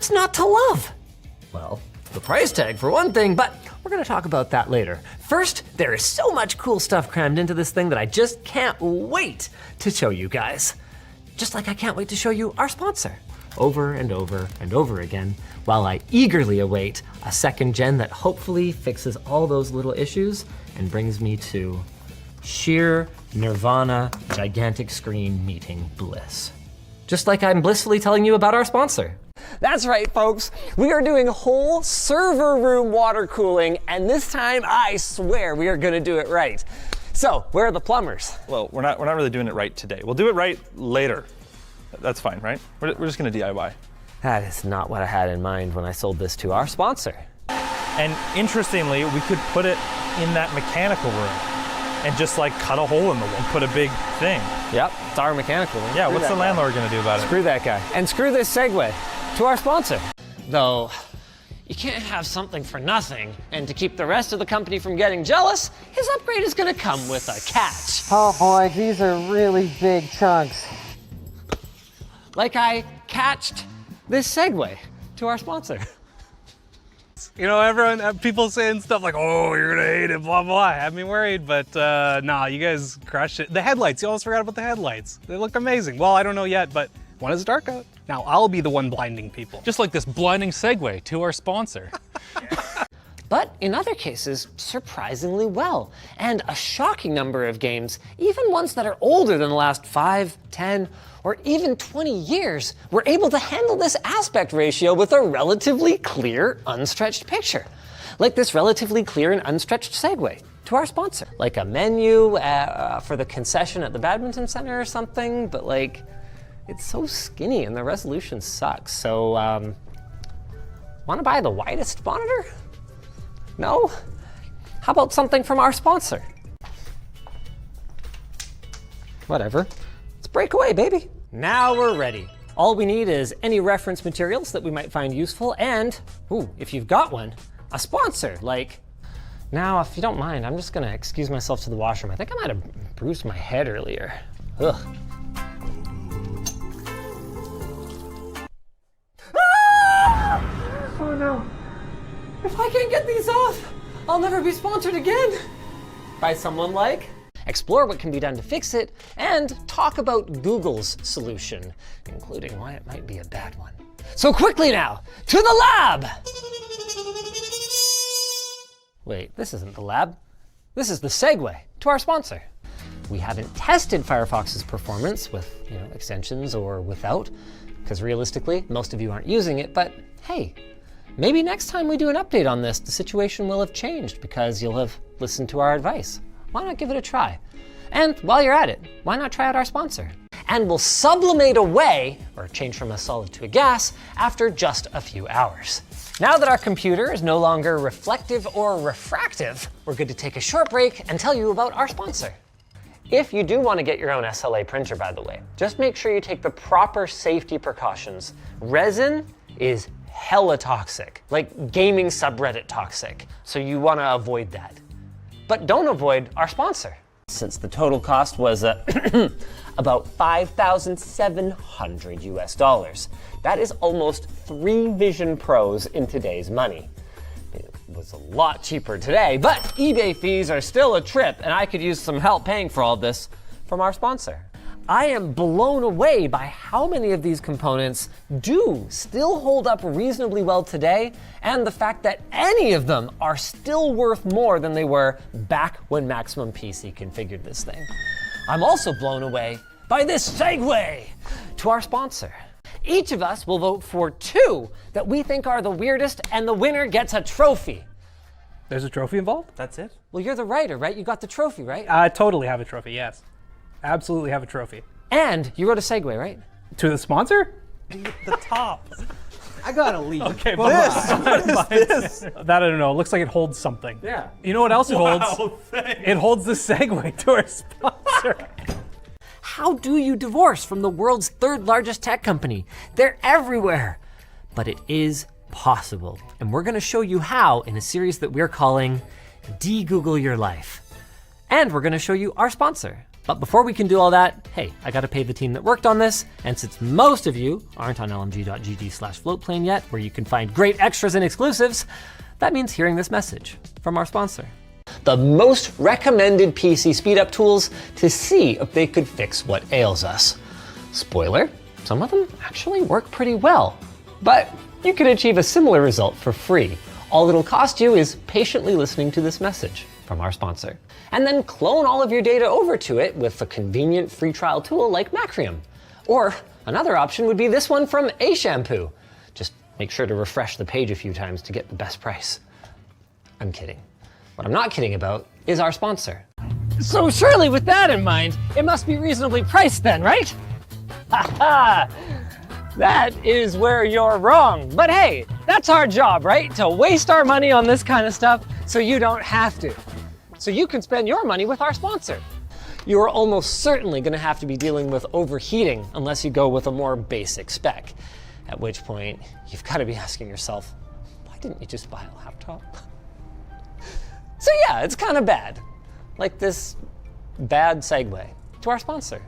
What's not to love? Well, the price tag for one thing, but we're gonna talk about that later. First, there is so much cool stuff crammed into this thing that I just can't wait to show you guys. Just like I can't wait to show you our sponsor. Over and over and over again, while I eagerly await a second gen that hopefully fixes all those little issues and brings me to sheer nirvana, gigantic screen meeting bliss. Just like I'm blissfully telling you about our sponsor. That's right, folks. We are doing whole server room water cooling, and this time I swear we are gonna do it right. So, where are the plumbers? Well, we're not really doing it right today. We'll do it right later. That's fine, right? We're just gonna DIY. That is not what I had in mind when I sold this to our sponsor. And interestingly, we could put it in that mechanical room and just like cut a hole in the wall, put a big thing. Yep, it's our mechanical room. Yeah, what's the landlord gonna do about it? Screw that guy. And screw this Segue to our sponsor. Though, you can't have something for nothing, and to keep the rest of the company from getting jealous, his upgrade is gonna come with a catch. Oh boy, these are really big chunks. Like I catched this Segue to our sponsor. You know, people saying stuff like, oh, you're gonna hate it, blah, blah. Had me worried, but nah, you guys crushed it. The headlights, you almost forgot about the headlights. They look amazing. Well, I don't know yet, but when it's dark out, now I'll be the one blinding people. Just like this blinding segue to our sponsor. But in other cases, surprisingly well. And a shocking number of games, even ones that are older than the last 5, 10, or even 20 years, were able to handle this aspect ratio with a relatively clear, unstretched picture. Like this relatively clear and unstretched Segue to our sponsor. Like a menu for the concession at the badminton center or something, but like, it's so skinny and the resolution sucks. So, wanna buy the widest monitor? No? How about something from our sponsor? Whatever. Let's break away, baby. Now we're ready. All we need is any reference materials that we might find useful and, ooh, if you've got one, a sponsor, like, now if you don't mind, I'm just gonna excuse myself to the washroom. I think I might have bruised my head earlier. Ugh. Ah! Oh no. If I can't get these off, I'll never be sponsored again. By someone like? Explore what can be done to fix it, and talk about Google's solution, including why it might be a bad one. So quickly now, to the lab! Wait, this isn't the lab. This is the Segue to our sponsor. We haven't tested Firefox's performance with, extensions or without, because realistically, most of you aren't using it, but hey, maybe next time we do an update on this, the situation will have changed because you'll have listened to our advice. Why not give it a try? And while you're at it, why not try out our sponsor? And we'll sublimate away, or change from a solid to a gas, after just a few hours. Now that our computer is no longer reflective or refractive, we're good to take a short break and tell you about our sponsor. If you do want to get your own SLA printer, by the way, just make sure you take the proper safety precautions. Resin is hella toxic, like gaming subreddit toxic, so you want to avoid that. But don't avoid our sponsor. Since the total cost was about $5,700 US. That is almost 3 Vision Pros in today's money. It was a lot cheaper today, but eBay fees are still a trip, and I could use some help paying for all this from our sponsor. I am blown away by how many of these components do still hold up reasonably well today, and the fact that any of them are still worth more than they were back when Maximum PC configured this thing. I'm also blown away by this Segue to our sponsor. Each of us will vote for 2 that we think are the weirdest, and the winner gets a trophy. There's a trophy involved? That's it? Well, you're the writer, right? You got the trophy, right? I totally have a trophy, yes. Absolutely have a trophy. And you wrote a Segue, right? To the sponsor? The top. I gotta leave. Okay, What is this? That I don't know. It looks like it holds something. Yeah. You know what else it holds? Thanks. It holds the Segue to our sponsor. How do you divorce from the world's 3rd largest tech company? They're everywhere. But it is possible. And we're gonna show you how in a series that we're calling De-Google Your Life. And we're gonna show you our sponsor, But before we can do all that, hey, I gotta pay the team that worked on this, and since most of you aren't on lmg.gg/floatplane yet, where you can find great extras and exclusives, that means hearing this message from our sponsor. The most recommended PC speedup tools to see if they could fix what ails us. Spoiler, some of them actually work pretty well, but you can achieve a similar result for free. All it'll cost you is patiently listening to this message from our sponsor, and then clone all of your data over to it with a convenient free trial tool like Macrium. Or another option would be this one from A Shampoo. Just make sure to refresh the page a few times to get the best price. I'm kidding. What I'm not kidding about is our sponsor. So surely with that in mind, it must be reasonably priced then, right? Ha ha! That is where you're wrong. But hey, that's our job, right? To waste our money on this kind of stuff so you don't have to. So you can spend your money with our sponsor. You're almost certainly gonna have to be dealing with overheating unless you go with a more basic spec. At which point, you've gotta be asking yourself, why didn't you just buy a laptop? So yeah, it's kind of bad. Like this bad segue to our sponsor.